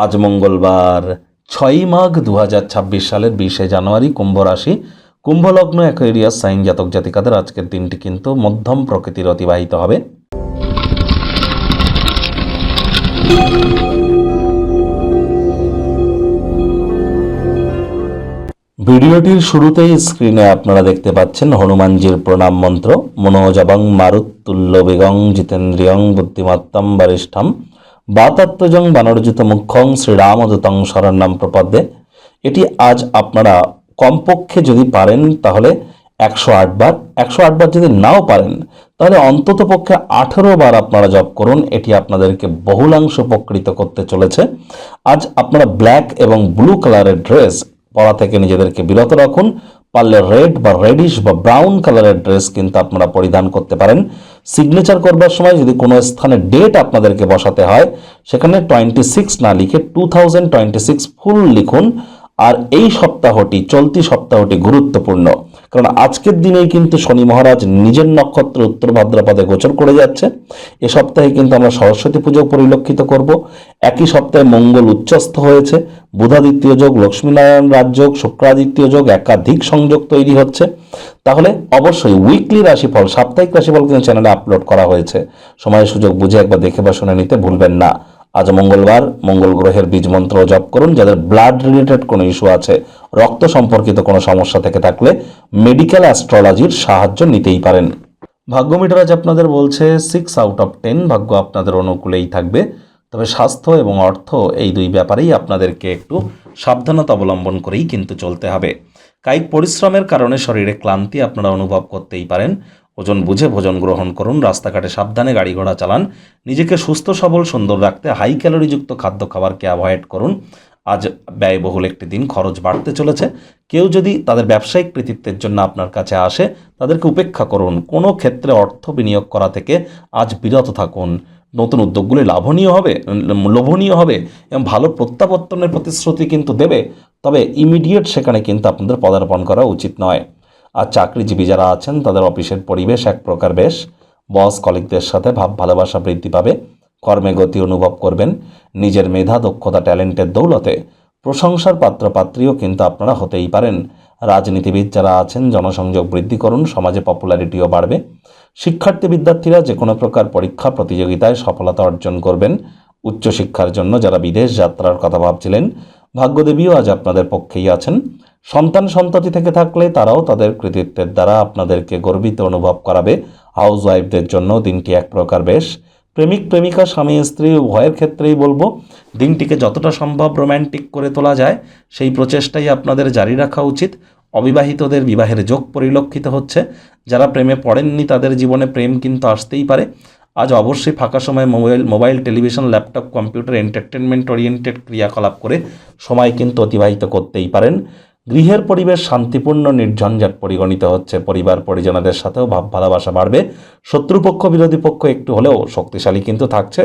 আজ মঙ্গলবার 6ই মাঘ 2026 সালের 20শে জানুয়ারি, কুম্ভ রাশি, কুম্ভলগ্ন অ্যাকোয়ারিয়াস সাইন জাতক জাতিকাদের আজকের দিনটি কিন্তু মধ্যম প্রকৃতির অতিবাহিত হবে। ভিডিওটির শুরুতেই স্ক্রিনে আপনারা দেখতে পাচ্ছেন হনুমানজির প্রণাম মন্ত্র, মনোজবং মারুত্তুল্য বেগং জিতেন্দ্রিয়ং বুদ্ধিমত্তম বরিষ্ঠম বাতাত্মজং বানরজিত মুখ্যং শ্রীরামদূতং শরণ্যম প্রপদ্যে। এটি আজ আপনারা কমপক্ষে যদি পারেন তাহলে 108 বার, 108 বার যদি নাও পারেন তাহলে অন্তত পক্ষে 18 বার আপনারা জপ করুন। এটি আপনাদেরকে বহুলাংশ উপকৃত করতে চলেছে। আজ আপনারা ব্ল্যাক এবং ব্লু কালারের ড্রেস পরা থেকে নিজেদেরকে বিরত রাখুন। পারলে রেড বা রেডিশ বা ব্রাউন কালারের ড্রেস কিন্তু আপনারা পরিধান করতে পারেন। সিগনেচার করবার সময় যদি কোনো স্থানে ডেট আপনাদেরকে বসাতে হয় সেখানে 26 না লিখে 2026 ফুল লিখুন। আর এই সপ্তাহটি, চলতি সপ্তাহটি গুরুত্বপূর্ণ, কারণ আজকের দিনেই কিন্তু শনি মহারাজ নিজের নক্ষত্র উত্তর ভাদ্রপদে গোচর করে যাচ্ছে। এ সপ্তাহে কিন্তু আমরা সরস্বতী পুজো পরিলক্ষিত করব। একই সপ্তাহে মঙ্গল উচ্চস্থ হয়েছে, বুধাদিত্য যোগ, লক্ষ্মীনারায়ণ রাজযোগ, শুক্রাদিত্য যোগ, একাধিক সংযোগ তৈরি হচ্ছে। তাহলে অবশ্যই উইকলি রাশিফল, সাপ্তাহিক রাশিফল কিন্তু চ্যানেলে আপলোড করা হয়েছে। সময় সুযোগ বুঝে একবার দেখে বা শুনে নিতে ভুলবেন না। আজ মঙ্গলবার, মঙ্গল গ্রহের বীজ মন্ত্র জপ করুন। যাদের ব্লাড রিলেটেড কোনো ইস্যু আছে, রক্ত সম্পর্কিত কোনো সমস্যা থেকে থাকলে মেডিকেল অ্যাস্ট্রোলজির সাহায্য নিতেই পারেন। ভাগ্য মিটার আজ আপনাদের বলছে 6 আউট অফ 10, ভাগ্য আপনাদের অনুকূলেই থাকবে। তবে স্বাস্থ্য এবং অর্থ এই দুই ব্যাপারেই আপনাদেরকে একটু সাবধানতা অবলম্বন করেই কিন্তু চলতে হবে। কায়িক পরিশ্রমের কারণে শরীরে ক্লান্তি আপনারা অনুভব করতেই পারেন। ওজন বুঝে ভোজন গ্রহণ করুন। রাস্তাঘাটে সাবধানে গাড়ি ঘোড়া চালান। নিজেকে সুস্থ সবল সুন্দর রাখতে হাই ক্যালোরিযুক্ত খাদ্য খাবারকে অ্যাভয়েড করুন। আজ ব্যয়বহুল একটি দিন, খরচ বাড়তে চলেছে। কেউ যদি তাদের ব্যবসায়িক কৃতিত্বের জন্য আপনার কাছে আসে তাদেরকে উপেক্ষা করুন। কোনো ক্ষেত্রে অর্থ বিনিয়োগ করা থেকে আজ বিরত থাকুন। নতুন উদ্যোগগুলি লোভনীয় হবে এবং ভালো প্রত্যাবর্তনের প্রতিশ্রুতি কিন্তু দেবে। তবে ইমিডিয়েট সেখানে কিন্তু আপনাদের পদার্পণ করা উচিত নয়। আর চাকরিজীবী যারা আছেন তাদের অফিসের পরিবেশ এক প্রকার বেশ। বস কলিগদের সাথে ভাব ভালোবাসা বৃদ্ধি পাবে। কর্মে গতি অনুভব করবেন। নিজের মেধা, দক্ষতা, ট্যালেন্টের দৌলতে প্রশংসার পাত্রপাত্রীও কিন্তু আপনারা হতেই পারেন। রাজনীতিবিদ যারা আছেন জনসংযোগ বৃদ্ধি করুন, সমাজে পপুলারিটিও বাড়বে। শিক্ষার্থী বিদ্যার্থীরা যে কোনো প্রকার পরীক্ষা প্রতিযোগিতায় সফলতা অর্জন করবেন। উচ্চশিক্ষার জন্য যারা বিদেশ যাত্রার কথা ভাবছিলেন, ভাগ্যদেবীও আজ আপনাদের পক্ষেই আছেন। সন্তান সন্ততি থেকে থাকলে তারাও তাদের কৃতিত্বের দ্বারা আপনাদেরকে গর্বিত অনুভব করাবে। হাউস ওয়াইফদের জন্য দিনটি এক প্রকার বেশ। প্রেমিক প্রেমিকা, স্বামী স্ত্রী উভয়ের ক্ষেত্রেই বলবো দিনটিকে যতটা সম্ভব রোম্যান্টিক করে তোলা যায় সেই প্রচেষ্টাই আপনাদের জারি রাখা উচিত। অবিবাহিতদের বিবাহের যোগ পরিলক্ষিত হচ্ছে। যারা প্রেমে পড়েননি তাদের জীবনে প্রেম কিন্তু আসতেই পারে। আজ অবশ্যই ফাঁকা সময় mobile, television, laptop, computer, entertainment oriented ক্রিয়াকলাপ করে সময় কিন্তু অতিবাহিত করতেই পারেন। গৃহের পরিবেশ শান্তিপূর্ণ, নির্ঝঞ্ঝাট পরিগণিত হচ্ছে। পরিবার পরিজনদের সাথেও ভাব ভালোবাসা বাড়বে। শত্রুপক্ষ বিরোধী পক্ষ একটু হলেও শক্তিশালী কিন্তু থাকছে।